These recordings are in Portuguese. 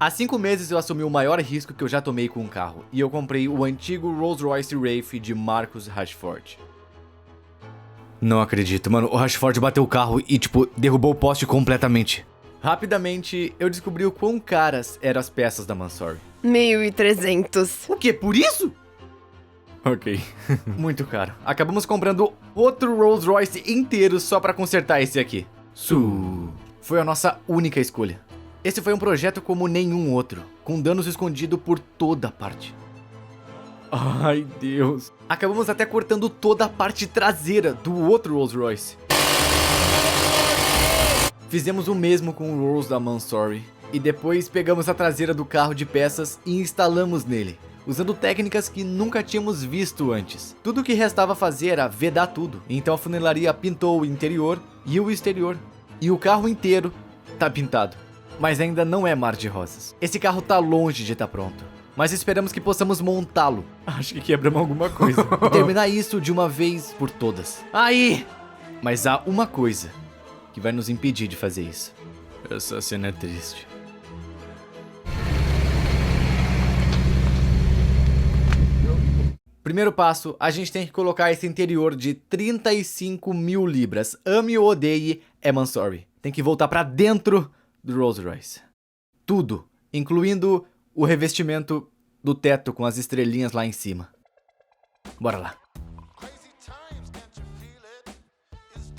Há 5 meses eu assumi o maior risco que eu já tomei com um carro, e eu comprei o antigo Rolls-Royce Wraith de Marcus Rashford. Não acredito, mano, o Rashford bateu o carro e, tipo, derrubou o poste completamente. Rapidamente, eu descobri o quão caras eram as peças da Mansory. 1.300. O quê? Por isso? Ok. Muito caro. Acabamos comprando outro Rolls Royce inteiro só pra consertar esse aqui. Foi a nossa única escolha. Esse foi um projeto como nenhum outro, com danos escondidos por toda parte. Ai, Deus. Acabamos até cortando toda a parte traseira do outro Rolls Royce. Fizemos o mesmo com o Rolls da Mansory. E depois pegamos a traseira do carro de peças e instalamos nele, usando técnicas que nunca tínhamos visto antes. Tudo o que restava fazer era vedar tudo. Então a funilaria pintou o interior e o exterior. E o carro inteiro tá pintado. Mas ainda não é mar de rosas. Esse carro tá longe de estar pronto. Mas esperamos que possamos montá-lo. Acho que quebramos alguma coisa. E terminar isso de uma vez por todas. Aí! Mas há uma coisa que vai nos impedir de fazer isso. Essa cena é triste. Primeiro passo, a gente tem que colocar esse interior de 35 mil libras. Ame ou odeie, é Mansory. Tem que voltar pra dentro do Rolls Royce. Tudo, incluindo o revestimento do teto com as estrelinhas lá em cima. Bora lá.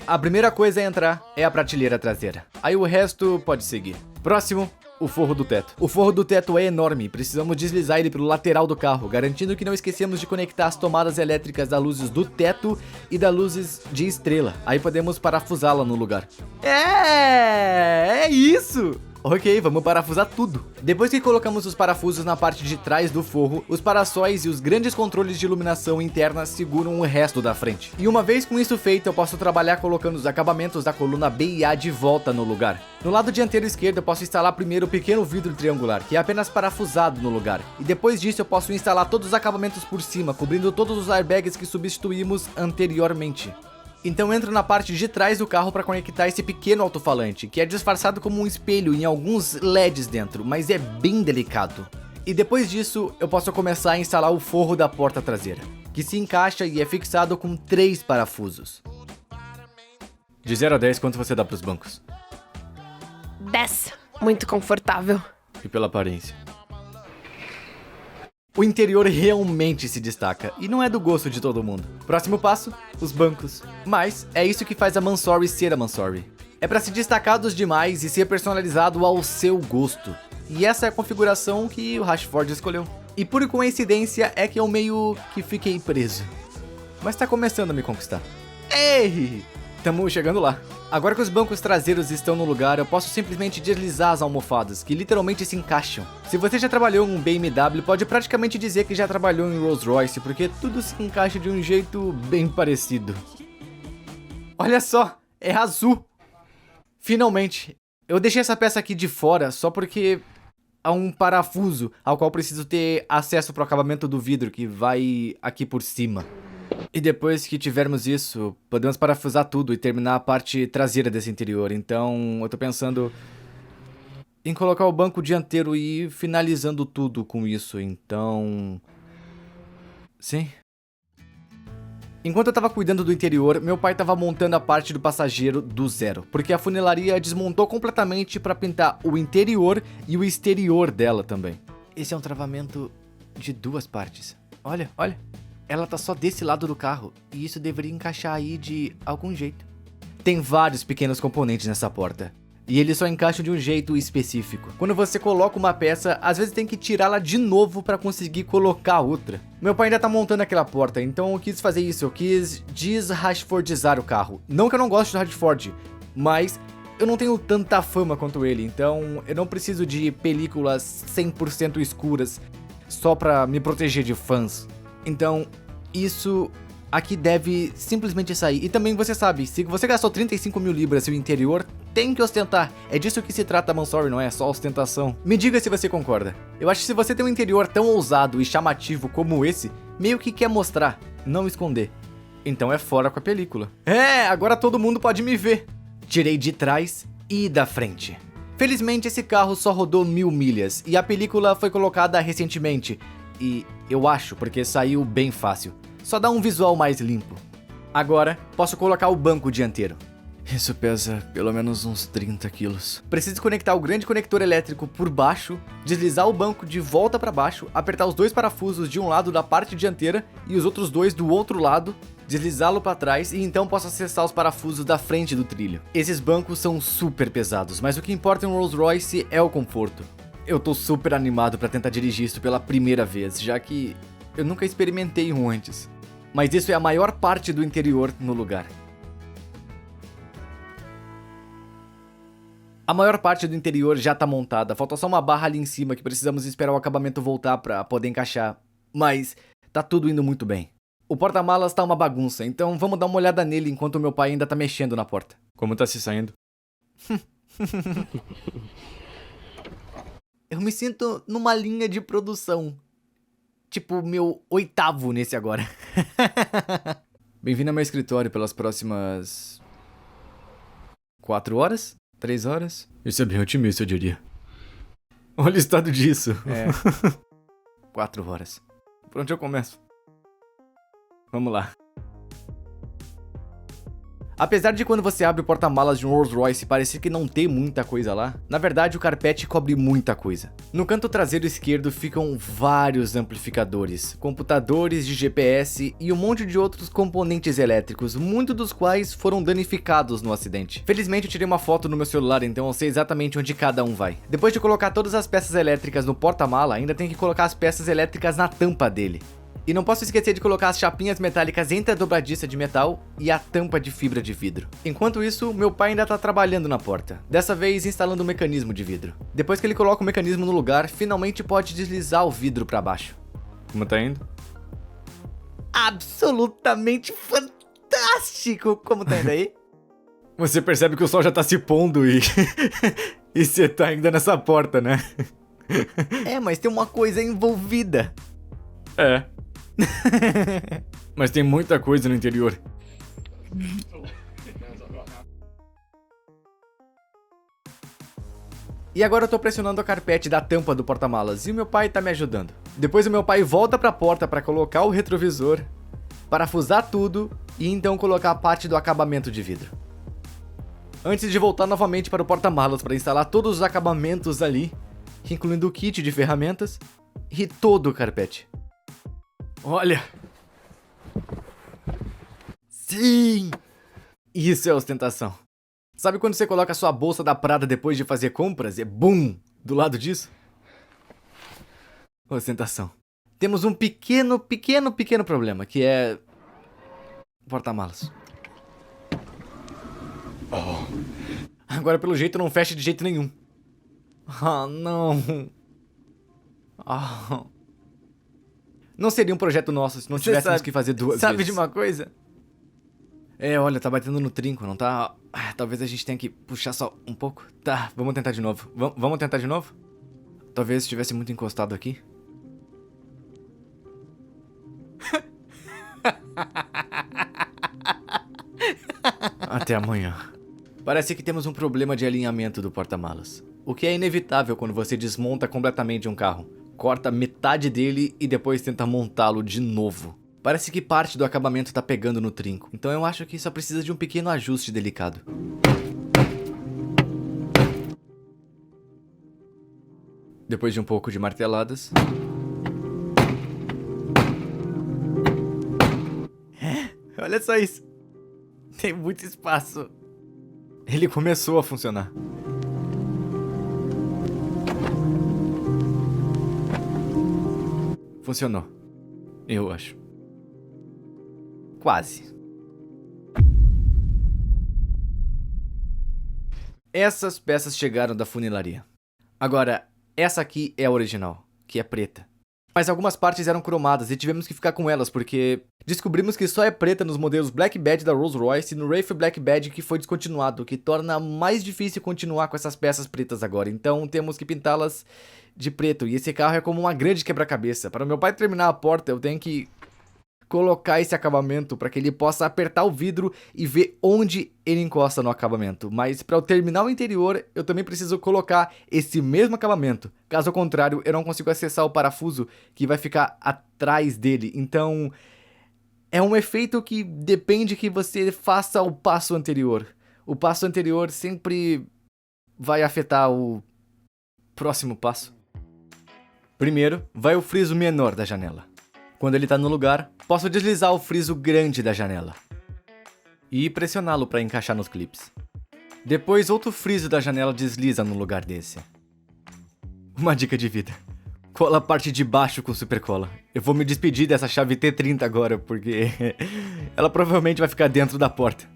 A primeira coisa a entrar é a prateleira traseira. Aí o resto pode seguir. Próximo, o forro do teto. O forro do teto é enorme, precisamos deslizar ele pelo lateral do carro, garantindo que não esquecemos de conectar as tomadas elétricas das luzes do teto e das luzes de estrela. Aí podemos parafusá-la no lugar. É isso! Ok, vamos parafusar tudo. Depois que colocamos os parafusos na parte de trás do forro, os parassóis e os grandes controles de iluminação interna seguram o resto da frente. E uma vez com isso feito, eu posso trabalhar colocando os acabamentos da coluna B e A de volta no lugar. No lado dianteiro esquerdo, eu posso instalar primeiro o pequeno vidro triangular, que é apenas parafusado no lugar. E depois disso, eu posso instalar todos os acabamentos por cima, cobrindo todos os airbags que substituímos anteriormente. Então entro na parte de trás do carro para conectar esse pequeno alto-falante, que é disfarçado como um espelho em alguns LEDs dentro, mas é bem delicado. E depois disso, eu posso começar a instalar o forro da porta traseira, que se encaixa e é fixado com 3 parafusos. De 0 a 10, quanto você dá para os bancos? 10. Muito confortável. E pela aparência? O interior realmente se destaca, e não é do gosto de todo mundo. Próximo passo, os bancos. Mas é isso que faz a Mansory ser a Mansory. É para se destacar dos demais e ser personalizado ao seu gosto. E essa é a configuração que o Rashford escolheu. E por coincidência é que eu meio que fiquei preso. Mas tá começando a me conquistar. Ei! Tamo chegando lá. Agora que os bancos traseiros estão no lugar, eu posso simplesmente deslizar as almofadas, que literalmente se encaixam. Se você já trabalhou em um BMW, pode praticamente dizer que já trabalhou em Rolls Royce, porque tudo se encaixa de um jeito bem parecido. Olha só, é azul. Finalmente, eu deixei essa peça aqui de fora só porque há um parafuso ao qual preciso ter acesso para o acabamento do vidro que vai aqui por cima. E depois que tivermos isso, podemos parafusar tudo e terminar a parte traseira desse interior. Então, eu tô pensando em colocar o banco dianteiro e ir finalizando tudo com isso. Então... sim. Enquanto eu tava cuidando do interior, meu pai tava montando a parte do passageiro do zero, porque a funilaria desmontou completamente para pintar o interior e o exterior dela também. Esse é um travamento de 2 partes. Olha, olha. Ela tá só desse lado do carro, e isso deveria encaixar aí de algum jeito. Tem vários pequenos componentes nessa porta, e eles só encaixam de um jeito específico. Quando você coloca uma peça, às vezes tem que tirá-la de novo para conseguir colocar outra. Meu pai ainda tá montando aquela porta, então eu quis fazer isso, eu quis desrashfordizar o carro. Não que eu não goste do Rashford, mas eu não tenho tanta fama quanto ele, então eu não preciso de películas 100% escuras só pra me proteger de fãs. Então, isso aqui deve simplesmente sair. E também você sabe, se você gastou 35 mil libras no interior, tem que ostentar. É disso que se trata a Mansory, não é só ostentação. Me diga se você concorda. Eu acho que se você tem um interior tão ousado e chamativo como esse, meio que quer mostrar, não esconder. Então é fora com a película. É, agora todo mundo pode me ver. Tirei de trás e da frente. Felizmente esse carro só rodou 1000 milhas e a película foi colocada recentemente. E eu acho, porque saiu bem fácil. Só dá um visual mais limpo. Agora, posso colocar o banco dianteiro. Isso pesa pelo menos uns 30 quilos. Preciso conectar o grande conector elétrico por baixo, deslizar o banco de volta para baixo, apertar os 2 parafusos de um lado da parte dianteira e os outros 2 do outro lado, deslizá-lo para trás e então posso acessar os parafusos da frente do trilho. Esses bancos são super pesados, mas o que importa em um Rolls Royce é o conforto. Eu tô super animado para tentar dirigir isso pela primeira vez, já que eu nunca experimentei um antes. Mas isso é a maior parte do interior no lugar. A maior parte do interior já tá montada, falta só uma barra ali em cima que precisamos esperar o acabamento voltar pra poder encaixar. Mas tá tudo indo muito bem. O porta-malas tá uma bagunça, então vamos dar uma olhada nele enquanto meu pai ainda tá mexendo na porta. Como tá se saindo? Eu me sinto numa linha de produção. Tipo, meu 8º nesse agora. Bem-vindo ao meu escritório pelas próximas 4 horas? 3 horas? Isso é bem otimista, eu diria. Olha o estado disso. 4 horas. Por onde eu começo? Vamos lá. Apesar de quando você abre o porta-malas de um Rolls Royce parecer que não tem muita coisa lá, na verdade o carpete cobre muita coisa. No canto traseiro esquerdo ficam vários amplificadores, computadores de GPS e um monte de outros componentes elétricos, muitos dos quais foram danificados no acidente. Felizmente eu tirei uma foto no meu celular, então eu sei exatamente onde cada um vai. Depois de colocar todas as peças elétricas no porta-mala, ainda tem que colocar as peças elétricas na tampa dele. E não posso esquecer de colocar as chapinhas metálicas entre a dobradiça de metal e a tampa de fibra de vidro. Enquanto isso, meu pai ainda tá trabalhando na porta, dessa vez instalando o mecanismo de vidro. Depois que ele coloca o mecanismo no lugar, finalmente pode deslizar o vidro para baixo. Como tá indo? Absolutamente fantástico! Como tá indo aí? Você percebe que o sol já tá se pondo e... e você tá ainda nessa porta, né? É, mas tem uma coisa envolvida. É. Mas tem muita coisa no interior. E agora eu tô pressionando a carpete da tampa do porta-malas e o meu pai tá me ajudando. Depois o meu pai volta pra porta pra colocar o retrovisor, parafusar tudo e então colocar a parte do acabamento de vidro. Antes de voltar novamente para o porta-malas para instalar todos os acabamentos ali, incluindo o kit de ferramentas e todo o carpete. Olha! Sim! Isso é ostentação. Sabe quando você coloca a sua bolsa da Prada depois de fazer compras e BUM! Do lado disso? Ostentação. Temos um pequeno problema, que é... porta-malas. Agora pelo jeito não fecha de jeito nenhum. Ah, não. Ah... Não seria um projeto nosso se não tivéssemos que fazer duas vezes. Sabe de uma coisa? É, olha, tá batendo no trinco, não tá? Talvez a gente tenha que puxar só um pouco. Tá, vamos tentar de novo. Vamos tentar de novo? Talvez estivesse muito encostado aqui. Até amanhã. Parece que temos um problema de alinhamento do porta-malas. O que é inevitável quando você desmonta completamente um carro. Corta metade dele e depois tenta montá-lo de novo. Parece que parte do acabamento tá pegando no trinco, então eu acho que só precisa de um pequeno ajuste delicado. Depois de um pouco de marteladas... olha só isso. Tem muito espaço. Ele começou a funcionar. Funcionou. Eu acho. Quase. Essas peças chegaram da funilaria. Agora, essa aqui é a original, que é preta. Mas algumas partes eram cromadas e tivemos que ficar com elas porque descobrimos que só é preta nos modelos Black Badge da Rolls Royce e no Wraith Black Badge que foi descontinuado, o que torna mais difícil continuar com essas peças pretas agora. Então temos que pintá-las de preto e esse carro é como uma grande quebra-cabeça. Para meu pai terminar a porta eu tenho que colocar esse acabamento para que ele possa apertar o vidro e ver onde ele encosta no acabamento. Mas para eu terminar o interior, eu também preciso colocar esse mesmo acabamento. Caso contrário, eu não consigo acessar o parafuso que vai ficar atrás dele. Então, é um efeito que depende que você faça o passo anterior. O passo anterior sempre vai afetar o próximo passo. Primeiro, vai o friso menor da janela. Quando ele está no lugar, posso deslizar o friso grande da janela e pressioná-lo para encaixar nos clipes. Depois, outro friso da janela desliza no lugar desse. Uma dica de vida: cola a parte de baixo com supercola. Eu vou me despedir dessa chave T30 agora, porque ela provavelmente vai ficar dentro da porta.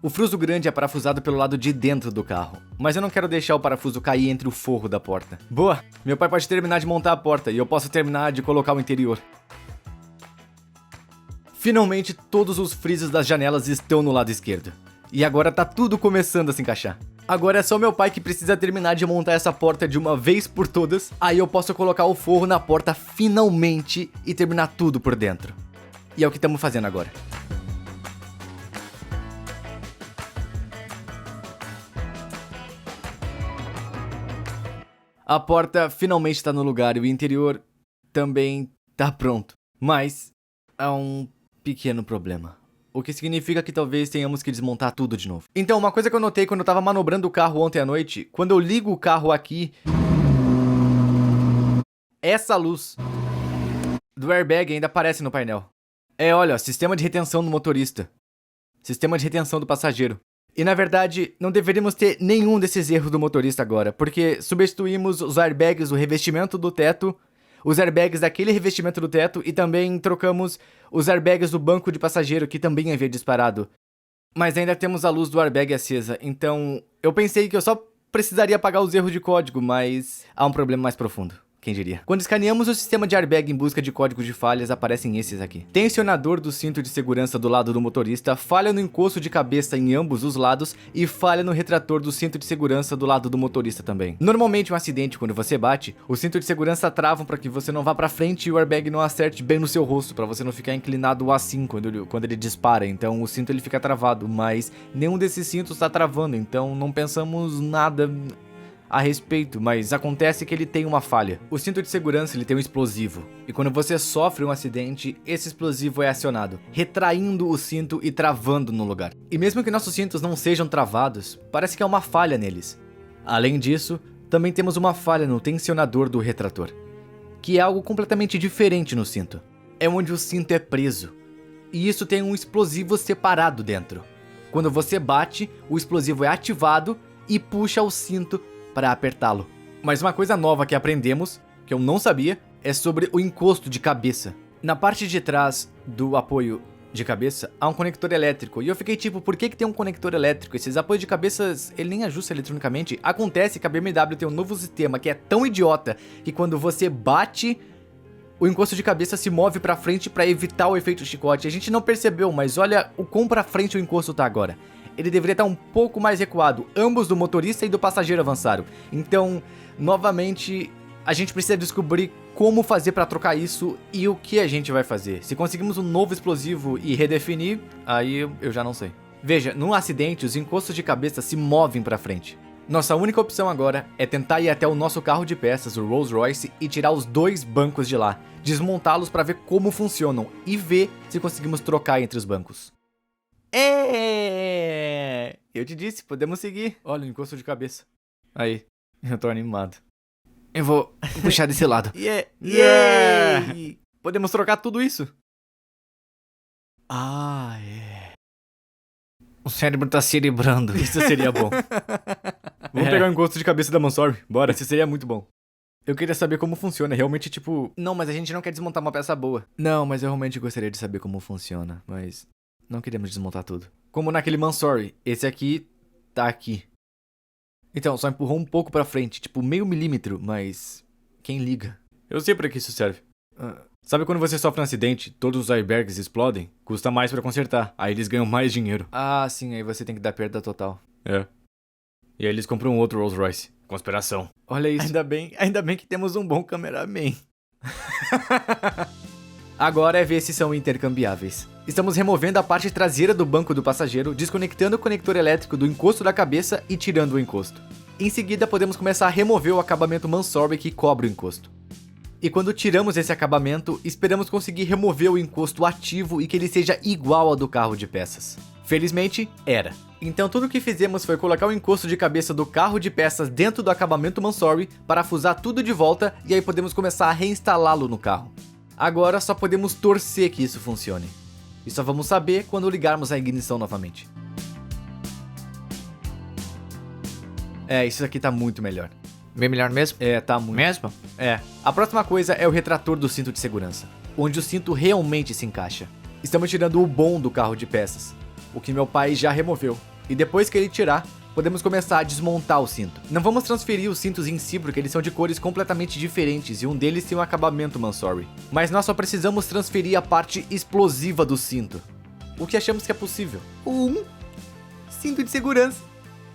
O friso grande é parafusado pelo lado de dentro do carro, mas eu não quero deixar o parafuso cair entre o forro da porta. Boa! Meu pai pode terminar de montar a porta e eu posso terminar de colocar o interior. Finalmente, todos os frisos das janelas estão no lado esquerdo. E agora tá tudo começando a se encaixar. Agora é só meu pai que precisa terminar de montar essa porta de uma vez por todas. Aí eu posso colocar o forro na porta finalmente e terminar tudo por dentro. E é o que estamos fazendo agora. A porta finalmente está no lugar e o interior também tá pronto. Mas há um pequeno problema. O que significa que talvez tenhamos que desmontar tudo de novo. Então, uma coisa que eu notei quando eu tava manobrando o carro ontem à noite, quando eu ligo o carro aqui, essa luz do airbag ainda aparece no painel. Olha, sistema de retenção do motorista. Sistema de retenção do passageiro. E na verdade, não deveríamos ter nenhum desses erros do motorista agora, porque substituímos os airbags do revestimento do teto, os airbags daquele revestimento do teto e também trocamos os airbags do banco de passageiro que também havia disparado. Mas ainda temos a luz do airbag acesa, então eu pensei que eu só precisaria apagar os erros de código, mas há um problema mais profundo. Quem diria? Quando escaneamos o sistema de airbag em busca de códigos de falhas, aparecem esses aqui. Tensionador do cinto de segurança do lado do motorista, falha no encosto de cabeça em ambos os lados e falha no retrator do cinto de segurança do lado do motorista também. Normalmente, um acidente, quando você bate, o cinto de segurança travam para que você não vá para frente e o airbag não acerte bem no seu rosto, para você não ficar inclinado assim quando ele dispara. Então, o cinto ele fica travado, mas nenhum desses cintos está travando, então não pensamos nada a respeito, mas acontece que ele tem uma falha. O cinto de segurança ele tem um explosivo, e quando você sofre um acidente, esse explosivo é acionado, retraindo o cinto e travando no lugar. E mesmo que nossos cintos não sejam travados, parece que há uma falha neles. Além disso, também temos uma falha no tensionador do retrator, que é algo completamente diferente no cinto. É onde o cinto é preso, e isso tem um explosivo separado dentro. Quando você bate, o explosivo é ativado e puxa o cinto para apertá-lo. Mas uma coisa nova que aprendemos, que eu não sabia, é sobre o encosto de cabeça. Na parte de trás do apoio de cabeça, há um conector elétrico. E eu fiquei tipo, por que tem um conector elétrico? Esses apoios de cabeças, ele nem ajusta eletronicamente. Acontece que a BMW tem um novo sistema que é tão idiota que quando você bate, o encosto de cabeça se move para frente para evitar o efeito chicote. A gente não percebeu, mas olha o quão para frente o encosto tá agora. Ele deveria estar um pouco mais recuado. Ambos do motorista e do passageiro avançaram. Então, novamente, a gente precisa descobrir como fazer para trocar isso e o que a gente vai fazer. Se conseguimos um novo explosivo e redefinir, aí eu já não sei. Veja, num acidente, os encostos de cabeça se movem para frente. Nossa única opção agora é tentar ir até o nosso carro de peças, o Rolls Royce, e tirar os dois bancos de lá, desmontá-los para ver como funcionam e ver se conseguimos trocar entre os bancos. Eu te disse, podemos seguir. Olha o encosto de cabeça. Aí, eu tô animado. Eu vou puxar desse lado. Yeah! Podemos trocar tudo isso? O cérebro tá cerebrando. Isso seria bom. Vamos pegar o encosto de cabeça da Mansory. Bora, isso seria muito bom. Eu queria saber como funciona, realmente tipo... Não, mas a gente não quer desmontar uma peça boa. Não, mas eu realmente gostaria de saber como funciona, mas... Não queremos desmontar tudo. Como naquele Mansory, esse aqui tá aqui. Então, só empurrou um pouco pra frente, tipo meio milímetro, mas... Quem liga? Eu sei pra que isso serve. Sabe quando você sofre um acidente, todos os airbags explodem? Custa mais pra consertar, aí eles ganham mais dinheiro. Ah, sim, aí você tem que dar perda total. É. E aí eles compram outro Rolls Royce. Conspiração. Olha isso. Ainda bem que temos um bom cameraman. Agora é ver se são intercambiáveis. Estamos removendo a parte traseira do banco do passageiro, desconectando o conector elétrico do encosto da cabeça e tirando o encosto. Em seguida, podemos começar a remover o acabamento Mansory que cobre o encosto. E quando tiramos esse acabamento, esperamos conseguir remover o encosto ativo e que ele seja igual ao do carro de peças. Felizmente, era. Então tudo o que fizemos foi colocar o encosto de cabeça do carro de peças dentro do acabamento Mansory, parafusar tudo de volta e aí podemos começar a reinstalá-lo no carro. Agora só podemos torcer que isso funcione. E só vamos saber quando ligarmos a ignição novamente. Isso aqui tá muito melhor. Bem melhor mesmo? Tá muito. Mesmo? A próxima coisa é o retrator do cinto de segurança, onde o cinto realmente se encaixa. Estamos tirando o bom do carro de peças, o que meu pai já removeu. E depois que ele tirar, podemos começar a desmontar o cinto. Não vamos transferir os cintos em si porque eles são de cores completamente diferentes e um deles tem um acabamento Mansory. Mas nós só precisamos transferir a parte explosiva do cinto. O que achamos que é possível? Cinto de segurança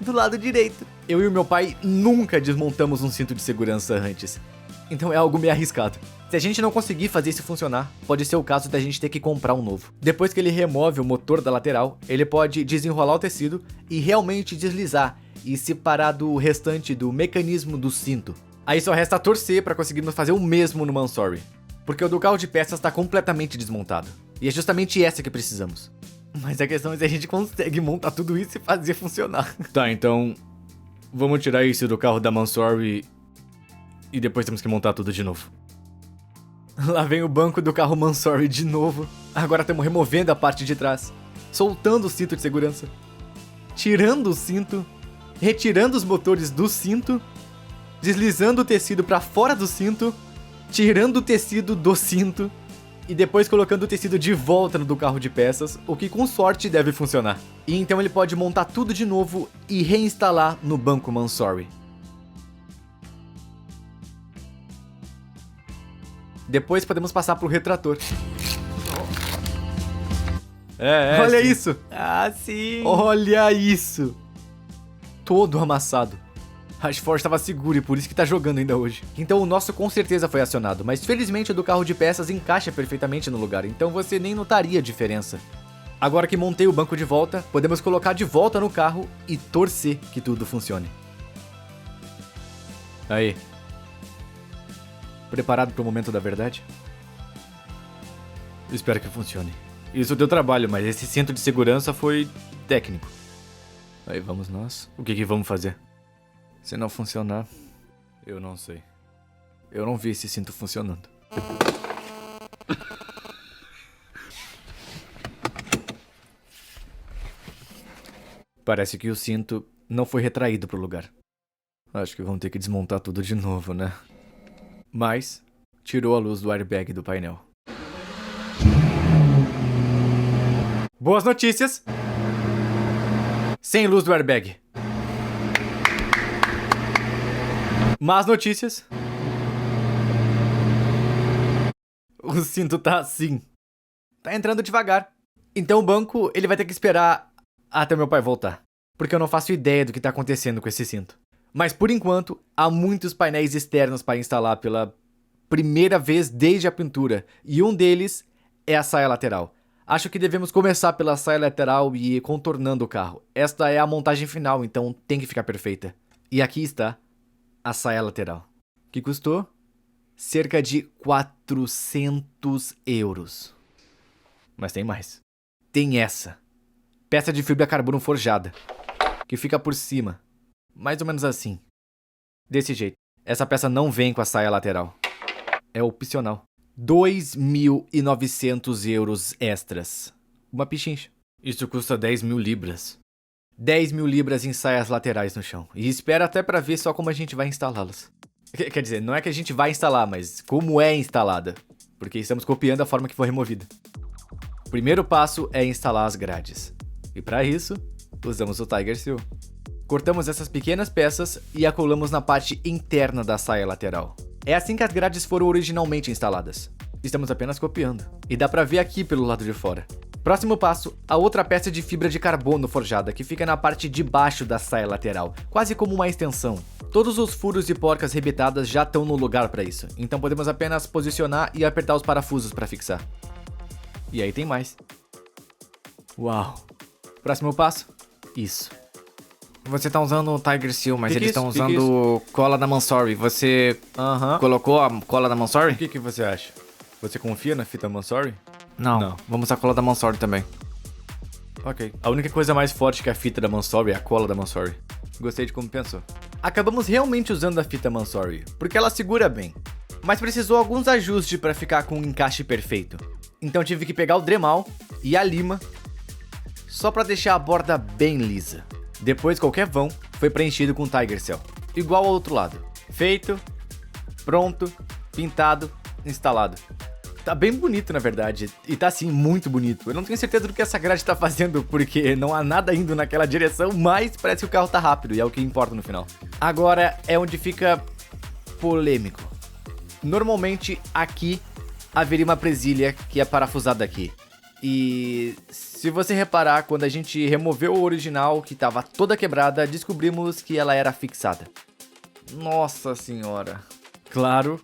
do lado direito. Eu e o meu pai nunca desmontamos um cinto de segurança antes, então é algo meio arriscado. Se a gente não conseguir fazer isso funcionar, pode ser o caso da gente ter que comprar um novo. Depois que ele remove o motor da lateral, ele pode desenrolar o tecido e realmente deslizar e separar do restante do mecanismo do cinto. Aí só resta torcer para conseguirmos fazer o mesmo no Mansory, porque o do carro de peças está completamente desmontado. E é justamente essa que precisamos. Mas a questão é se a gente consegue montar tudo isso e fazer funcionar. Tá, então vamos tirar isso do carro da Mansory e depois temos que montar tudo de novo. Lá vem o banco do carro Mansory de novo. Agora estamos removendo a parte de trás, soltando o cinto de segurança, tirando o cinto, retirando os motores do cinto, deslizando o tecido para fora do cinto, tirando o tecido do cinto e depois colocando o tecido de volta no do carro de peças, o que com sorte deve funcionar. E então ele pode montar tudo de novo e reinstalar no banco Mansory. Depois podemos passar pro retrator. Olha sim. isso! Ah, sim! Olha isso! Todo amassado. Ashford estava seguro e por isso que tá jogando ainda hoje. Então o nosso com certeza foi acionado, mas felizmente o do carro de peças encaixa perfeitamente no lugar, então você nem notaria a diferença. Agora que montei o banco de volta, podemos colocar de volta no carro e torcer que tudo funcione. Aí. Preparado para o momento da verdade? Espero que funcione. Isso deu trabalho, mas esse cinto de segurança foi técnico. Aí vamos nós. O que vamos fazer? Se não funcionar, eu não sei. Eu não vi esse cinto funcionando. Parece que o cinto não foi retraído pro lugar. Acho que vamos ter que desmontar tudo de novo, né? Mas tirou a luz do airbag do painel. Boas notícias! Sem luz do airbag. Más notícias. O cinto tá assim. Tá entrando devagar. Então o banco, ele vai ter que esperar até meu pai voltar. Porque eu não faço ideia do que tá acontecendo com esse cinto. Mas por enquanto, há muitos painéis externos para instalar pela primeira vez desde a pintura. E um deles é a saia lateral. Acho que devemos começar pela saia lateral e ir contornando o carro. Esta é a montagem final, então tem que ficar perfeita. E aqui está a saia lateral, que custou cerca de 400 euros. Mas tem mais. Tem essa. Peça de fibra carbono forjada, que fica por cima. Mais ou menos assim. Desse jeito. Essa peça não vem com a saia lateral. É opcional. 2.900 euros extras. Uma pichincha. Isso custa 10.000 libras. 10.000 libras em saias laterais no chão. E espera até pra ver só como a gente vai instalá-las. Quer dizer, não é que a gente vai instalar, mas como é instalada. Porque estamos copiando a forma que foi removida. O primeiro passo é instalar as grades. E para isso, usamos o Tiger Seal. Cortamos essas pequenas peças e a colamos na parte interna da saia lateral. É assim que as grades foram originalmente instaladas. Estamos apenas copiando. E dá pra ver aqui pelo lado de fora. Próximo passo, a outra peça de fibra de carbono forjada, que fica na parte de baixo da saia lateral, quase como uma extensão. Todos os furos e porcas rebitadas já estão no lugar para isso, então podemos apenas posicionar e apertar os parafusos para fixar. E aí tem mais. Uau! Próximo passo, isso. Você tá usando o Tiger Seal, mas Que eles isso? estão Que usando cola da Mansory. Você Aham. colocou a cola da Mansory? O que você acha? Você confia na fita Mansory? Não. Vamos usar a cola da Mansory também. Ok. A única coisa mais forte que a fita da Mansory é a cola da Mansory. Gostei de como pensou. Acabamos realmente usando a fita Mansory, porque ela segura bem. Mas precisou alguns ajustes para ficar com um encaixe perfeito. Então tive que pegar o Dremel e a lima, só para deixar a borda bem lisa. Depois qualquer vão foi preenchido com Tiger Seal, igual ao outro lado. Feito, pronto, pintado, instalado. Tá bem bonito, na verdade. E tá, sim, muito bonito. Eu não tenho certeza do que essa grade tá fazendo, porque não há nada indo naquela direção, mas parece que o carro tá rápido, e é o que importa no final. Agora é onde fica polêmico. Normalmente, aqui, haveria uma presilha que é parafusada aqui. E se você reparar, quando a gente removeu o original, que tava toda quebrada, descobrimos que ela era fixada. Nossa senhora. Claro,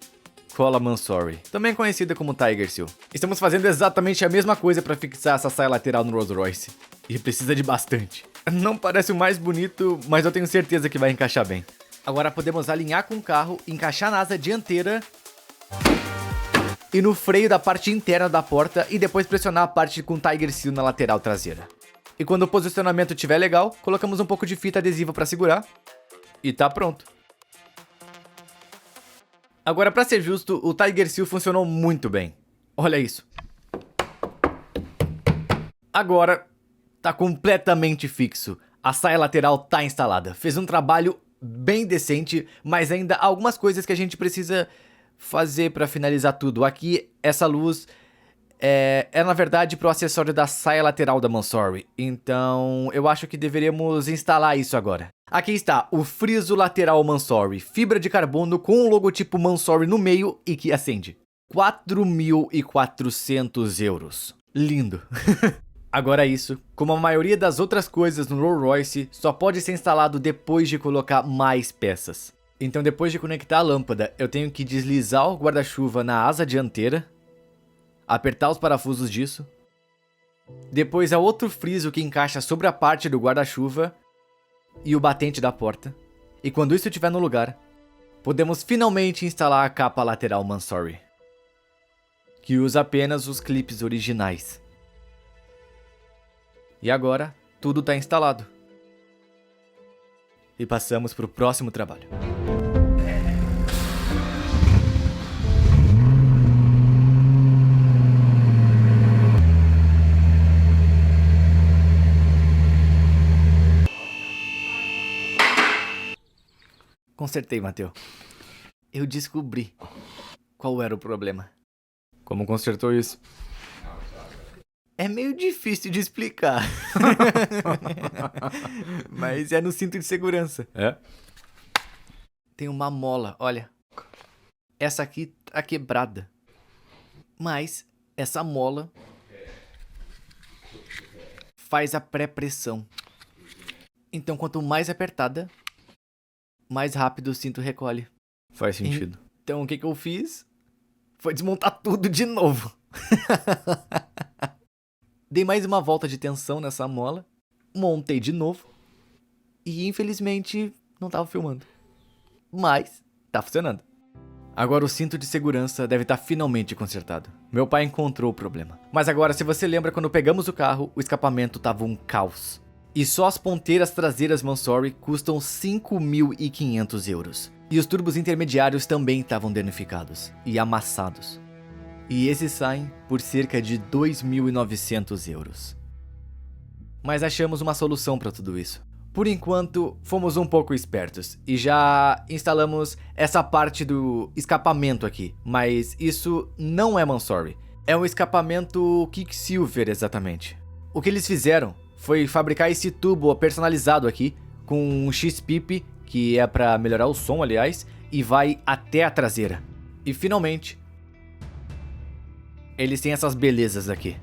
cola Mansory, também conhecida como Tiger Seal. Estamos fazendo exatamente a mesma coisa para fixar essa saia lateral no Rolls Royce. E precisa de bastante. Não parece o mais bonito, mas eu tenho certeza que vai encaixar bem. Agora podemos alinhar com o carro, encaixar na asa dianteira e no freio da parte interna da porta e depois pressionar a parte com Tiger Seal na lateral traseira. E quando o posicionamento estiver legal, colocamos um pouco de fita adesiva para segurar e tá pronto. Agora, para ser justo, o Tiger Seal funcionou muito bem. Olha isso. Agora tá completamente fixo. A saia lateral tá instalada. Fez um trabalho bem decente, mas ainda há algumas coisas que a gente precisa fazer para finalizar tudo. Aqui, essa luz é na verdade pro acessório da saia lateral da Mansory. Então, eu acho que deveríamos instalar isso agora. Aqui está o friso lateral Mansory, fibra de carbono com o logotipo Mansory no meio e que acende. 4.400 euros. Lindo. Agora isso, como a maioria das outras coisas no Rolls Royce, só pode ser instalado depois de colocar mais peças. Então depois de conectar a lâmpada, eu tenho que deslizar o guarda-chuva na asa dianteira, apertar os parafusos disso, depois há outro friso que encaixa sobre a parte do guarda-chuva e o batente da porta. E quando isso estiver no lugar, podemos finalmente instalar a capa lateral Mansory, que usa apenas os clipes originais. E agora, tudo está instalado. E passamos para o próximo trabalho. Consertei, Matheus. Eu descobri qual era o problema. Como consertou isso? É meio difícil de explicar. Mas é no cinto de segurança. É? Tem uma mola, olha. Essa aqui tá quebrada. Mas essa mola faz a pré-pressão. Então quanto mais apertada, mais rápido o cinto recolhe. Faz sentido. Então o que eu fiz? Foi desmontar tudo de novo. Dei mais uma volta de tensão nessa mola, montei de novo e infelizmente não tava filmando. Mas tá funcionando. Agora o cinto de segurança deve estar finalmente consertado. Meu pai encontrou o problema. Mas agora, se você lembra quando pegamos o carro, o escapamento tava um caos. E só as ponteiras traseiras Mansory custam 5.500 euros. E os turbos intermediários também estavam danificados e amassados. E esses saem por cerca de 2.900 euros. Mas achamos uma solução para tudo isso. Por enquanto, fomos um pouco espertos e já instalamos essa parte do escapamento aqui. Mas isso não é Mansory. É um escapamento Quicksilver, exatamente. O que eles fizeram foi fabricar esse tubo personalizado aqui, com um X-Pip, que é para melhorar o som, aliás, e vai até a traseira. E finalmente, eles têm essas belezas aqui.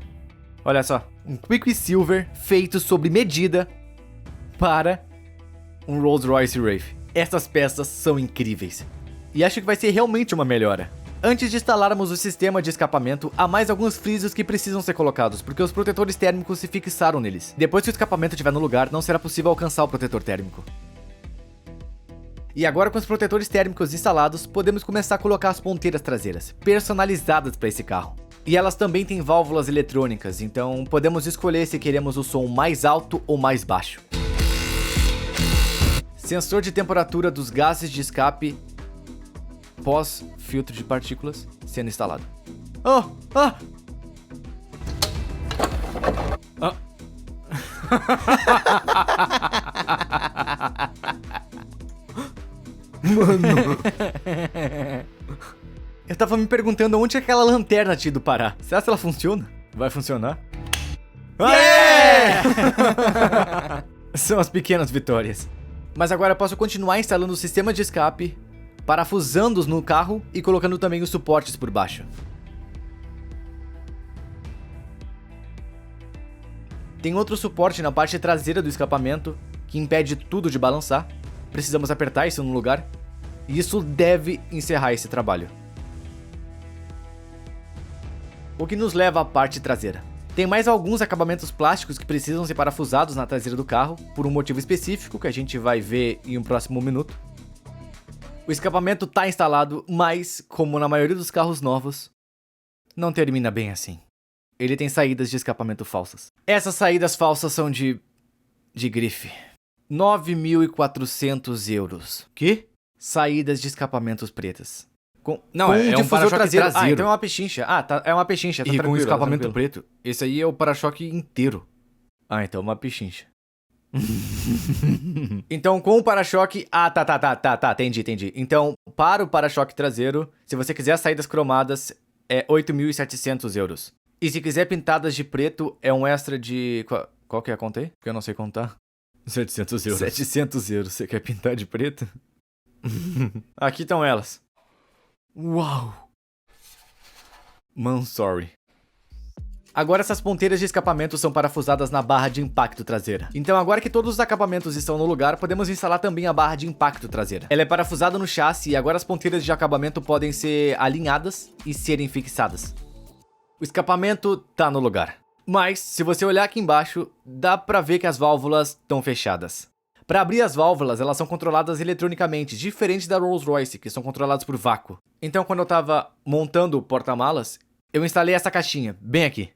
Olha só, um Quicksilver feito sob medida para um Rolls Royce Wraith. Essas peças são incríveis. E acho que vai ser realmente uma melhora. Antes de instalarmos o sistema de escapamento, há mais alguns frisos que precisam ser colocados, porque os protetores térmicos se fixaram neles. Depois que o escapamento estiver no lugar, não será possível alcançar o protetor térmico. E agora, com os protetores térmicos instalados, podemos começar a colocar as ponteiras traseiras, personalizadas para esse carro. E elas também têm válvulas eletrônicas, então podemos escolher se queremos o som mais alto ou mais baixo. Sensor de temperatura dos gases de escape pós-filtro de partículas sendo instalado. Oh! Ah! Ah! Mano! Eu tava me perguntando onde aquela lanterna tinha ido parar. Será que ela funciona? Vai funcionar? Yeah! São as pequenas vitórias. Mas agora eu posso continuar instalando o sistema de escape, parafusando-os no carro e colocando também os suportes por baixo. Tem outro suporte na parte traseira do escapamento, que impede tudo de balançar. Precisamos apertar isso no lugar, e isso deve encerrar esse trabalho. O que nos leva à parte traseira. Tem mais alguns acabamentos plásticos que precisam ser parafusados na traseira do carro, por um motivo específico que a gente vai ver em um próximo minuto. O escapamento está instalado, mas, como na maioria dos carros novos, não termina bem assim. Ele tem saídas de escapamento falsas. Essas saídas falsas são de grife. 9.400 euros. Que? Saídas de escapamentos pretas. Não, é um difusor para-choque traseiro. traseiro. Ah, então é uma pechincha. Ah, tá, é uma pechincha, tá E tranquilo, com escapamento tá tranquilo. preto. Esse aí é o para-choque inteiro. Ah, então é uma pechincha. Então, com o para-choque... Ah, tá, entendi. Então, para o para-choque traseiro, se você quiser as saídas cromadas, é 8.700 euros. E se quiser pintadas de preto, é um extra de... Qual que é a conta aí? Porque eu não sei contar. 700 euros. 700 euros. Você quer pintar de preto? Aqui estão elas. Uau! Mansory. Agora essas ponteiras de escapamento são parafusadas na barra de impacto traseira. Então agora que todos os acabamentos estão no lugar, podemos instalar também a barra de impacto traseira. Ela é parafusada no chassi e agora as ponteiras de acabamento podem ser alinhadas e serem fixadas. O escapamento tá no lugar. Mas, se você olhar aqui embaixo, dá pra ver que as válvulas estão fechadas. Para abrir as válvulas, elas são controladas eletronicamente, diferente da Rolls-Royce, que são controladas por vácuo. Então, quando eu tava montando o porta-malas, eu instalei essa caixinha, bem aqui.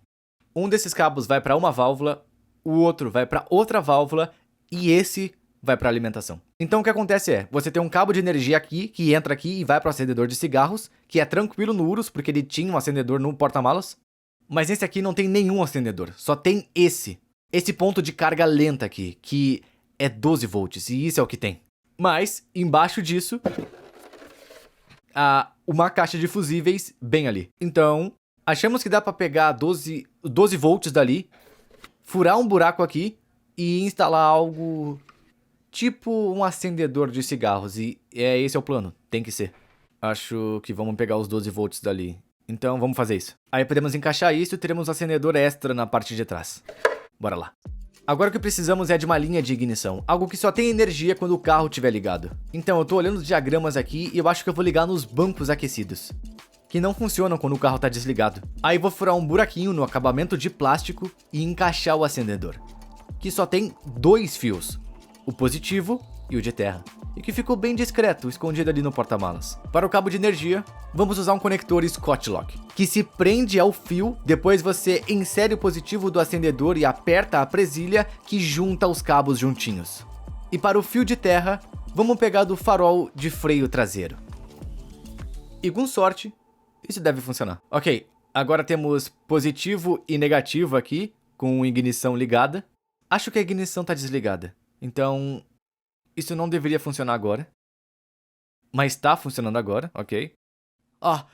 Um desses cabos vai para uma válvula, o outro vai para outra válvula e esse vai para alimentação. Então, o que acontece é, você tem um cabo de energia aqui, que entra aqui e vai para o acendedor de cigarros, que é tranquilo no Urus, porque ele tinha um acendedor no porta-malas. Mas esse aqui não tem nenhum acendedor, só tem esse ponto de carga lenta aqui, que é 12 volts, e isso é o que tem. Mas, embaixo disso, há uma caixa de fusíveis bem ali. Então, achamos que dá pra pegar 12 volts dali, furar um buraco aqui e instalar algo tipo um acendedor de cigarros. E esse é o plano, tem que ser. Acho que vamos pegar os 12 volts dali. Então, vamos fazer isso. Aí podemos encaixar isso e teremos um acendedor extra na parte de trás. Bora lá. Agora o que precisamos é de uma linha de ignição, algo que só tem energia quando o carro estiver ligado. Então eu tô olhando os diagramas aqui e eu acho que eu vou ligar nos bancos aquecidos, que não funcionam quando o carro tá desligado. Aí vou furar um buraquinho no acabamento de plástico e encaixar o acendedor, que só tem 2 fios, o positivo e o de terra, e que ficou bem discreto, escondido ali no porta-malas. Para o cabo de energia, vamos usar um conector Scotch Lock, que se prende ao fio, depois você insere o positivo do acendedor e aperta a presilha que junta os cabos juntinhos. E para o fio de terra, vamos pegar do farol de freio traseiro. E com sorte, isso deve funcionar. Ok, agora temos positivo e negativo aqui, com ignição ligada. Acho que a ignição está desligada, então isso não deveria funcionar agora. Mas tá funcionando agora, ok. Ah!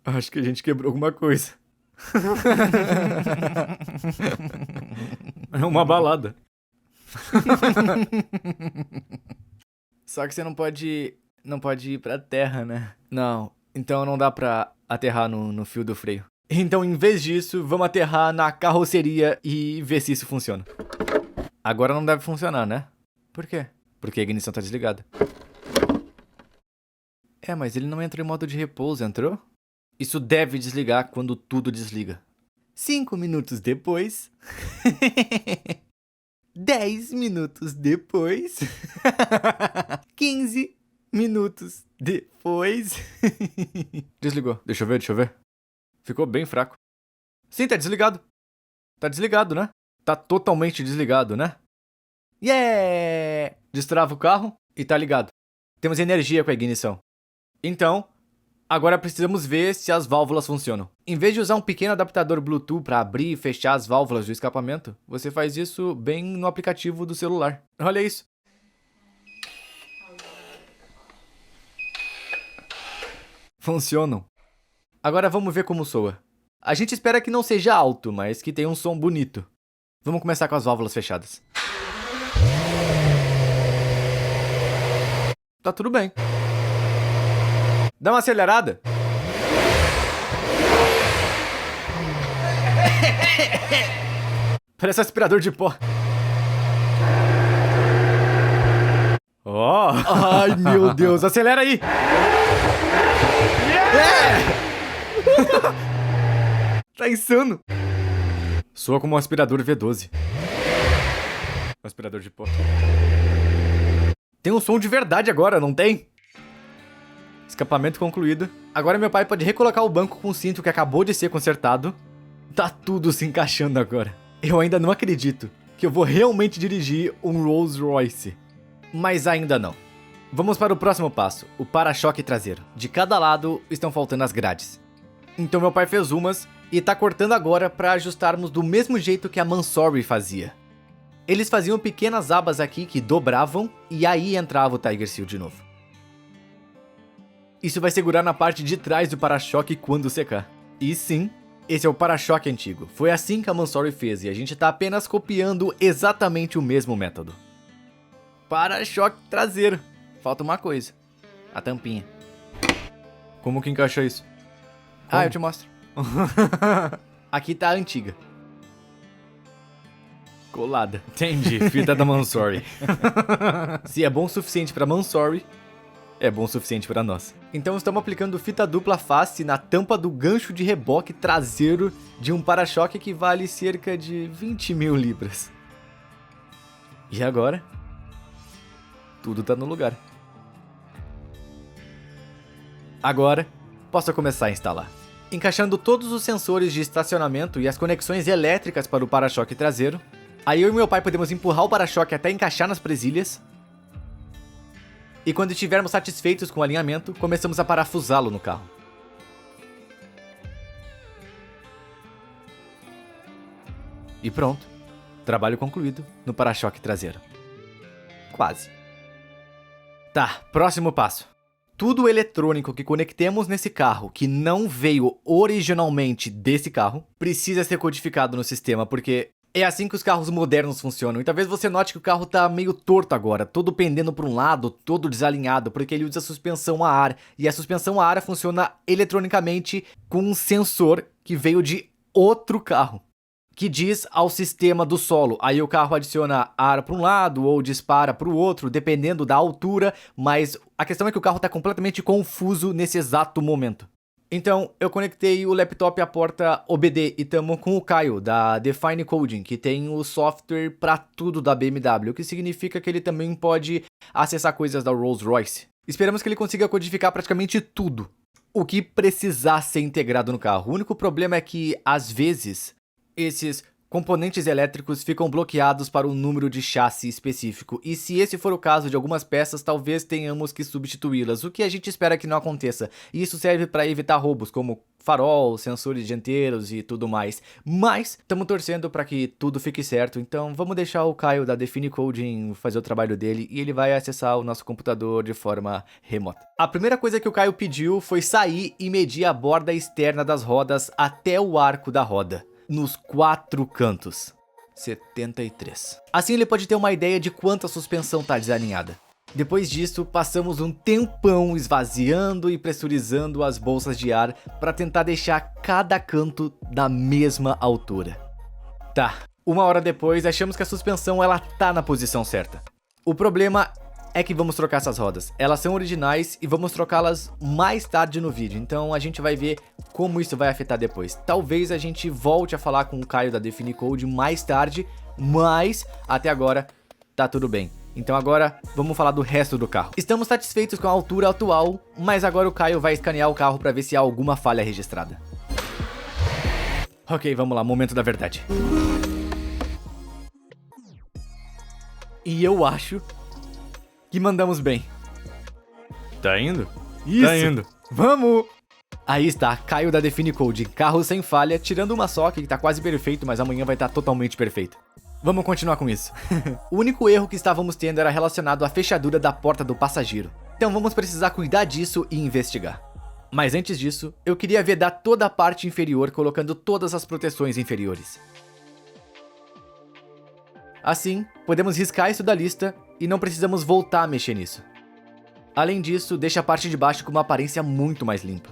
Acho que a gente quebrou alguma coisa. É uma balada. Só que você não pode ir pra terra, né? Não, então não dá pra aterrar no fio do freio. Então, em vez disso, vamos aterrar na carroceria e ver se isso funciona. Agora não deve funcionar, né? Por quê? Porque a ignição tá desligada. Mas ele não entrou em modo de repouso, entrou? Isso deve desligar quando tudo desliga. 5 minutos depois... 10 minutos depois... 15 minutos depois... Desligou. Deixa eu ver. Ficou bem fraco. Sim, tá desligado. Tá desligado, né? Tá totalmente desligado, né? Yeah! Destrava o carro e tá ligado. Temos energia com a ignição. Então, agora precisamos ver se as válvulas funcionam. Em vez de usar um pequeno adaptador Bluetooth para abrir e fechar as válvulas do escapamento, você faz isso bem no aplicativo do celular. Olha isso. Funcionam. Agora vamos ver como soa. A gente espera que não seja alto, mas que tenha um som bonito. Vamos começar com as válvulas fechadas. Tá tudo bem. Dá uma acelerada. Parece aspirador de pó. Ó! Ai, meu Deus. Acelera aí. Tá insano. Soa como um aspirador V12. Um aspirador de pó. Tem um som de verdade agora, não tem? Escapamento concluído. Agora meu pai pode recolocar o banco com o cinto que acabou de ser consertado. Tá tudo se encaixando agora. Eu ainda não acredito que eu vou realmente dirigir um Rolls Royce. Mas ainda não. Vamos para o próximo passo, o para-choque traseiro. De cada lado estão faltando as grades. Então meu pai fez umas e tá cortando agora para ajustarmos do mesmo jeito que a Mansory fazia. Eles faziam pequenas abas aqui que dobravam e aí entrava o Tiger Seal de novo. Isso vai segurar na parte de trás do para-choque quando secar. E sim, esse é o para-choque antigo. Foi assim que a Mansory fez e a gente tá apenas copiando exatamente o mesmo método. Para-choque traseiro. Falta uma coisa. A tampinha. Como que encaixa isso? Como? Eu te mostro. Aqui tá a antiga. Colada. Entendi, fita da Mansory. Se é bom o suficiente pra Mansory, é bom o suficiente pra nós. Então estamos aplicando fita dupla face na tampa do gancho de reboque traseiro de um para-choque que vale cerca de 20 mil libras. E agora? Tudo tá no lugar. Agora, posso começar a instalar. Encaixando todos os sensores de estacionamento e as conexões elétricas para o para-choque traseiro. Aí eu e meu pai podemos empurrar o para-choque até encaixar nas presilhas. E quando estivermos satisfeitos com o alinhamento, começamos a parafusá-lo no carro. E pronto. Trabalho concluído no para-choque traseiro. Quase. Tá, próximo passo. Tudo eletrônico que conectemos nesse carro, que não veio originalmente desse carro, precisa ser codificado no sistema, porque é assim que os carros modernos funcionam. E talvez você note que o carro tá meio torto agora, todo pendendo para um lado, todo desalinhado, porque ele usa suspensão a ar. E a suspensão a ar funciona eletronicamente com um sensor que veio de outro carro, que diz ao sistema do solo. Aí o carro adiciona ar para um lado ou dispara para o outro, dependendo da altura, mas a questão é que o carro está completamente confuso nesse exato momento. Então, eu conectei o laptop à porta OBD e estamos com o Caio, da Define Coding, que tem o software para tudo da BMW, o que significa que ele também pode acessar coisas da Rolls-Royce. Esperamos que ele consiga codificar praticamente tudo o que precisar ser integrado no carro. O único problema é que, às vezes, esses componentes elétricos ficam bloqueados para um número de chassi específico, e se esse for o caso de algumas peças, talvez tenhamos que substituí-las, o que a gente espera que não aconteça. E isso serve para evitar roubos, como farol, sensores dianteiros e tudo mais. Mas estamos torcendo para que tudo fique certo, então vamos deixar o Caio da Define Coding fazer o trabalho dele e ele vai acessar o nosso computador de forma remota. A primeira coisa que o Caio pediu foi sair e medir a borda externa das rodas até o arco da roda. Nos 4 cantos. 73. Assim ele pode ter uma ideia de quanto a suspensão tá desalinhada. Depois disso, passamos um tempão esvaziando e pressurizando as bolsas de ar para tentar deixar cada canto da mesma altura. Tá, 1 hora depois, achamos que a suspensão ela tá na posição certa. O problema é que vamos trocar essas rodas. Elas são originais e vamos trocá-las mais tarde no vídeo, então a gente vai ver como isso vai afetar depois. Talvez a gente volte a falar com o Caio da Definicode mais tarde, mas até agora tá tudo bem. Então agora vamos falar do resto do carro. Estamos satisfeitos com a altura atual, mas agora o Caio vai escanear o carro para ver se há alguma falha registrada. Ok, vamos lá, momento da verdade. E eu acho que mandamos bem. Tá indo? Isso! Tá indo. Vamos! Aí está, Caio da Definicode, carro sem falha, tirando uma só que tá quase perfeito, mas amanhã vai estar totalmente perfeito. Vamos continuar com isso. O único erro que estávamos tendo era relacionado à fechadura da porta do passageiro. Então vamos precisar cuidar disso e investigar. Mas antes disso, eu queria vedar toda a parte inferior colocando todas as proteções inferiores. Assim, podemos riscar isso da lista e não precisamos voltar a mexer nisso. Além disso, deixa a parte de baixo com uma aparência muito mais limpa.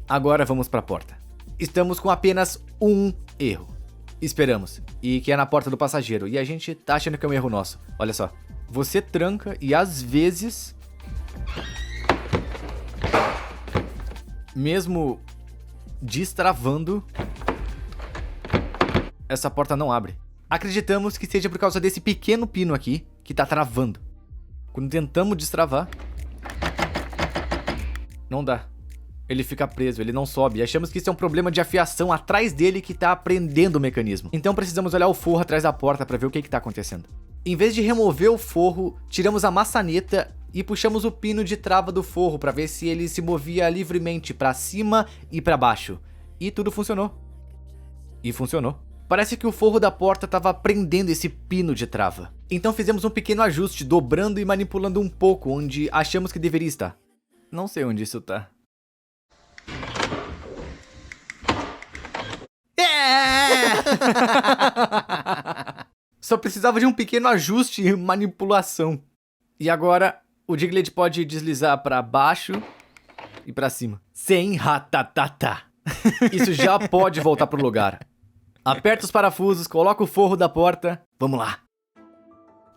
Agora vamos para a porta. Estamos com apenas um erro. Esperamos. E que é na porta do passageiro. E a gente tá achando que é um erro nosso. Olha só. Você tranca e às vezes... mesmo destravando, essa porta não abre. Acreditamos que seja por causa desse pequeno pino aqui que tá travando. Quando tentamos destravar, não dá. Ele fica preso, ele não sobe. Achamos que isso é um problema de afiação atrás dele que tá prendendo o mecanismo. Então precisamos olhar o forro atrás da porta para ver o que tá acontecendo. Em vez de remover o forro, tiramos a maçaneta e puxamos o pino de trava do forro para ver se ele se movia livremente para cima e para baixo. E tudo funcionou. E funcionou. Parece que o forro da porta estava prendendo esse pino de trava. Então fizemos um pequeno ajuste, dobrando e manipulando um pouco onde achamos que deveria estar. Não sei onde isso tá. Só precisava de um pequeno ajuste e manipulação. E agora o Diglett pode deslizar para baixo e para cima. Sem ratatata. Isso já pode voltar pro lugar. Aperta os parafusos, coloca o forro da porta. Vamos lá.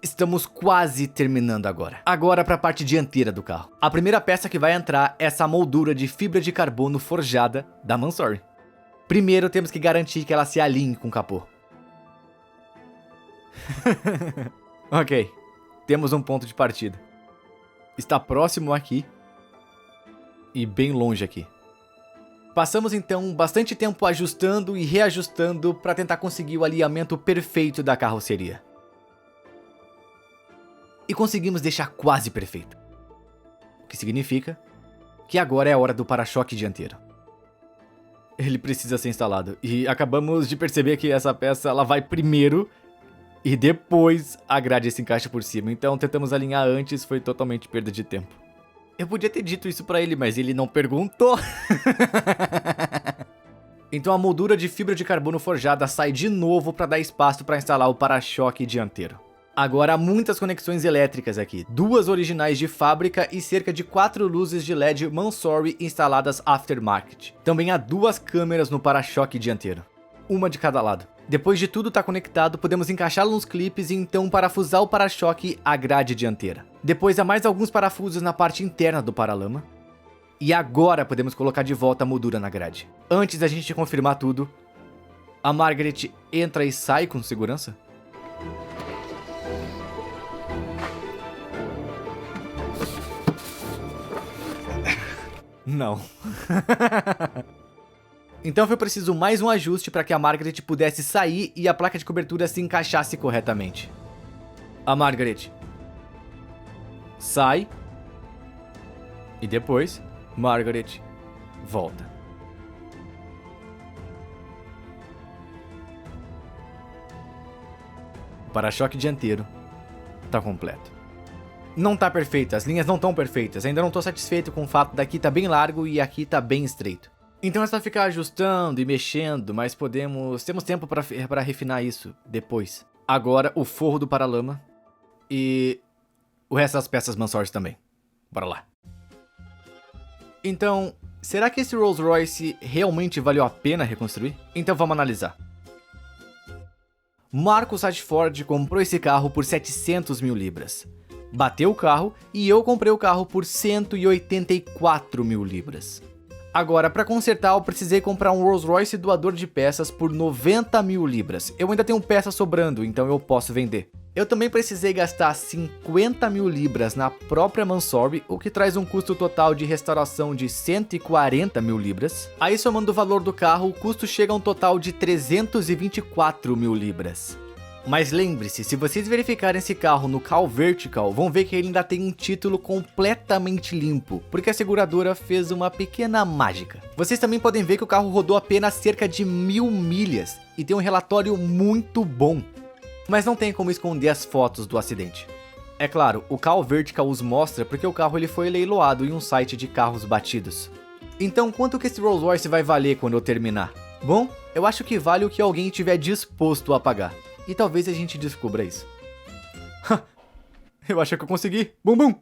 Estamos quase terminando agora. Agora para a parte dianteira do carro. A primeira peça que vai entrar é essa moldura de fibra de carbono forjada da Mansory. Primeiro temos que garantir que ela se alinhe com o capô. Ok, temos um ponto de partida. Está próximo aqui e bem longe aqui. Passamos então bastante tempo ajustando e reajustando para tentar conseguir o alinhamento perfeito da carroceria. E conseguimos deixar quase perfeito. O que significa que agora é a hora do para-choque dianteiro. Ele precisa ser instalado. E acabamos de perceber que essa peça ela vai primeiro e depois a grade se encaixa por cima. Então tentamos alinhar antes, foi totalmente perda de tempo. Eu podia ter dito isso pra ele, mas ele não perguntou. Então a moldura de fibra de carbono forjada sai de novo para dar espaço para instalar o para-choque dianteiro. Agora há muitas conexões elétricas aqui, 2 originais de fábrica e cerca de 4 luzes de LED Mansory instaladas aftermarket. Também há 2 câmeras no para-choque dianteiro, uma de cada lado. Depois de tudo estar conectado, podemos encaixá-lo nos clipes e então parafusar o para-choque à grade dianteira. Depois há mais alguns parafusos na parte interna do paralama. E agora podemos colocar de volta a moldura na grade. Antes da gente confirmar tudo, a Margaret entra e sai com segurança? Não. Então foi preciso mais um ajuste para que a Margaret pudesse sair e a placa de cobertura se encaixasse corretamente. A Margaret sai e depois Margaret volta. O para-choque dianteiro está completo. Não tá perfeito, as linhas não estão perfeitas, ainda não tô satisfeito com o fato daqui tá bem largo e aqui tá bem estreito. Então é só ficar ajustando e mexendo, mas temos tempo para refinar isso depois. Agora o forro do paralama e o resto das peças Mansory também. Bora lá. Então, será que esse Rolls Royce realmente valeu a pena reconstruir? Então vamos analisar. Marcus Rashford comprou esse carro por 700 mil libras. Bateu o carro e eu comprei o carro por 184 mil libras. Agora, para consertar, eu precisei comprar um Rolls Royce doador de peças por 90 mil libras. Eu ainda tenho peças sobrando, então eu posso vender. Eu também precisei gastar 50 mil libras na própria Mansory, o que traz um custo total de restauração de 140 mil libras. Aí, somando o valor do carro, o custo chega a um total de 324 mil libras. Mas lembre-se, se vocês verificarem esse carro no Cal Vertical, vão ver que ele ainda tem um título completamente limpo, porque a seguradora fez uma pequena mágica. Vocês também podem ver que o carro rodou apenas cerca de 1000 milhas e tem um relatório muito bom. Mas não tem como esconder as fotos do acidente. É claro, o Cal Vertical os mostra porque o carro ele foi leiloado em um site de carros batidos. Então quanto que esse Rolls Royce vai valer quando eu terminar? Bom, eu acho que vale o que alguém estiver disposto a pagar. E talvez a gente descubra isso. Eu acho que eu consegui. Bum bum!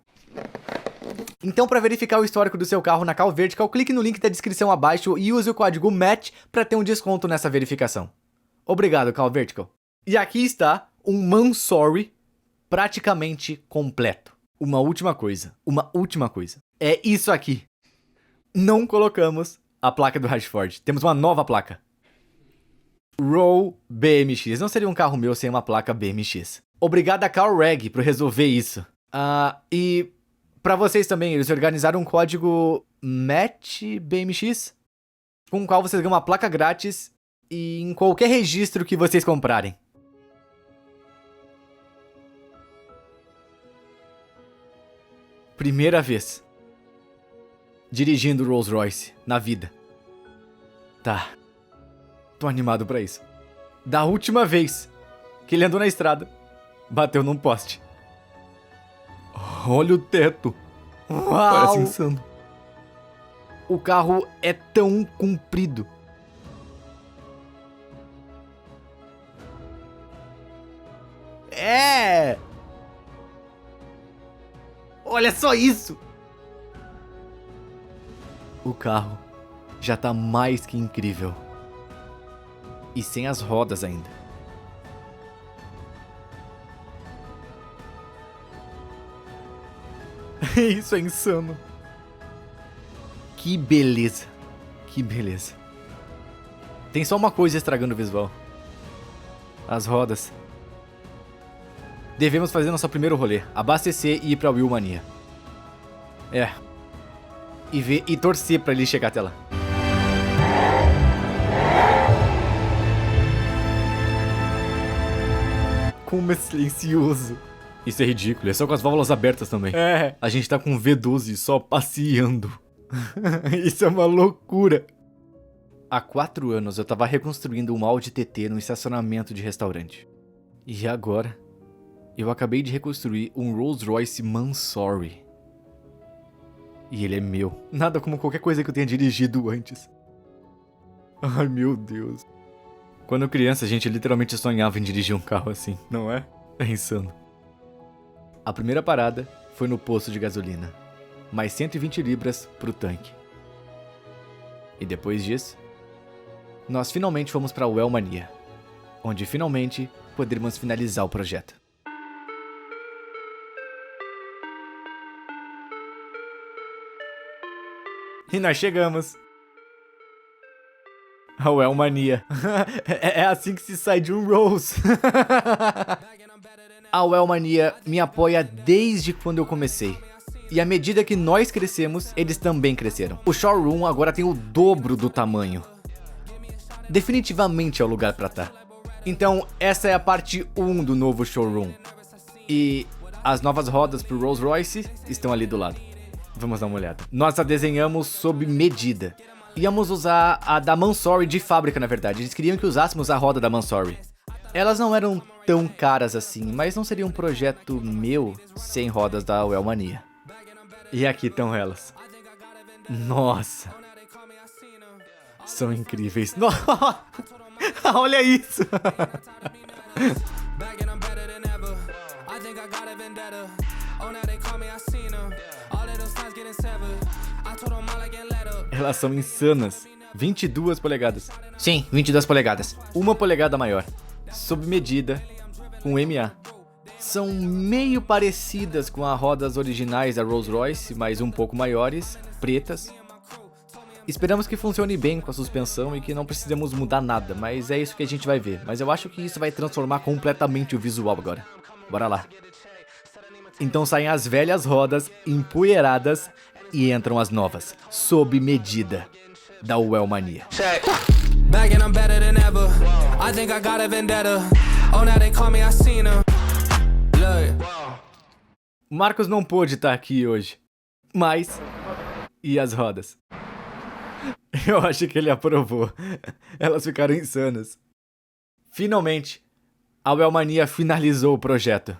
Então, para verificar o histórico do seu carro na Cal Vertical, clique no link da descrição abaixo e use o código MATCH para ter um desconto nessa verificação. Obrigado, Cal Vertical. E aqui está um Mansory praticamente completo. Uma última coisa. É isso aqui. Não colocamos a placa do Rashford. Temos uma nova placa. Row BMX. Não seria um carro meu sem uma placa BMX. Obrigado a CarReg por resolver isso. E para vocês também, eles organizaram um código MATCH com o qual vocês ganham uma placa grátis em qualquer registro que vocês comprarem. Primeira vez dirigindo o Rolls Royce na vida. Tá. Tô animado pra isso. Da última vez que ele andou na estrada, bateu num poste. Olha o teto. Uau! Parece insano. O carro é tão comprido. É! Olha só isso! O carro já tá mais que incrível. E sem as rodas ainda. Isso é insano. Que beleza. Que beleza. Tem só uma coisa estragando o visual. As rodas. Devemos fazer nosso primeiro rolê. Abastecer e ir pra Willmania. É. E torcer pra ele chegar até lá. Como é silencioso. Isso é ridículo, é só com as válvulas abertas também. É. A gente tá com um V12 só passeando. Isso é uma loucura. Há 4 anos eu tava reconstruindo um Audi TT num estacionamento de restaurante. E agora, eu acabei de reconstruir um Rolls Royce Mansory. E ele é meu. Nada como qualquer coisa que eu tenha dirigido antes. Ai, meu Deus. Quando criança, a gente literalmente sonhava em dirigir um carro assim, não é? É insano. A primeira parada foi no posto de gasolina. Mais 120 libras pro tanque. E depois disso, nós finalmente fomos pra Willmania, onde finalmente poderíamos finalizar o projeto. E nós chegamos. A Willmania. É assim que se sai de um Rolls. A Willmania me apoia desde quando eu comecei. E à medida que nós crescemos, eles também cresceram. O showroom agora tem o dobro do tamanho. Definitivamente é o lugar pra estar. Então, essa é a parte 1 do novo showroom. E as novas rodas pro Rolls Royce estão ali do lado. Vamos dar uma olhada. Nós a desenhamos sob medida. Íamos usar a da Mansory de fábrica, na verdade. Eles queriam que usássemos a roda da Mansory. Elas não eram tão caras assim, mas não seria um projeto meu sem rodas da Willmania. E aqui estão elas. Nossa! São incríveis. Olha isso! Elas são insanas. 22 polegadas. Sim, 22 polegadas. 1 polegada maior. Sob medida, com MA. São meio parecidas com as rodas originais da Rolls-Royce, mas um pouco maiores, pretas. Esperamos que funcione bem com a suspensão e que não precisemos mudar nada, mas é isso que a gente vai ver. Mas eu acho que isso vai transformar completamente o visual agora. Bora lá. Então saem as velhas rodas empoeiradas e entram as novas, sob medida, da Wellmania. Marcos não pôde estar aqui hoje, mas... E as rodas? Eu acho que ele aprovou. Elas ficaram insanas. Finalmente, a Wellmania finalizou o projeto.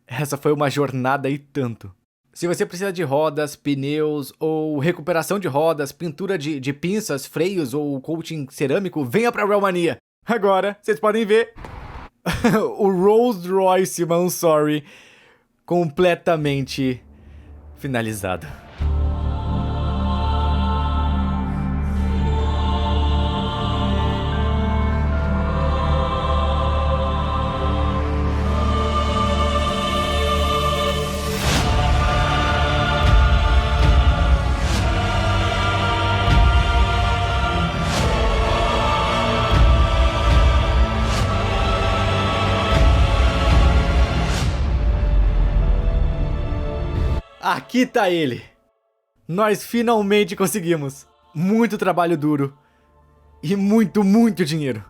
Essa foi uma jornada e tanto. Se você precisa de rodas, pneus ou recuperação de rodas, pintura de pinças, freios ou coating cerâmico, venha pra Wellmania. Agora, vocês podem ver o Rolls-Royce Mansory completamente finalizado. Aqui tá ele! Nós finalmente conseguimos! Muito trabalho duro e muito dinheiro.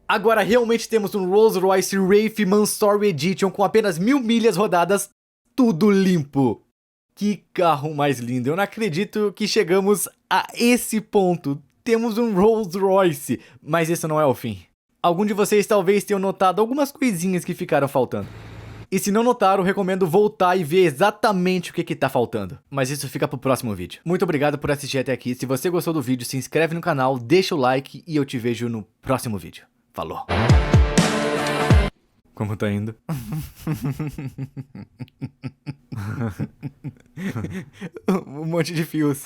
Agora realmente temos um Rolls-Royce Wraith Mansory Edition com apenas 1000 milhas rodadas, tudo limpo. Que carro mais lindo! Eu não acredito que chegamos a esse ponto. Temos um Rolls-Royce, mas isso não é o fim. Algum de vocês talvez tenham notado algumas coisinhas que ficaram faltando. E se não notaram, recomendo voltar e ver exatamente o que tá faltando. Mas isso fica pro próximo vídeo. Muito obrigado por assistir até aqui. Se você gostou do vídeo, se inscreve no canal, deixa o like e eu te vejo no próximo vídeo. Falou! Como tá indo? Um monte de fios.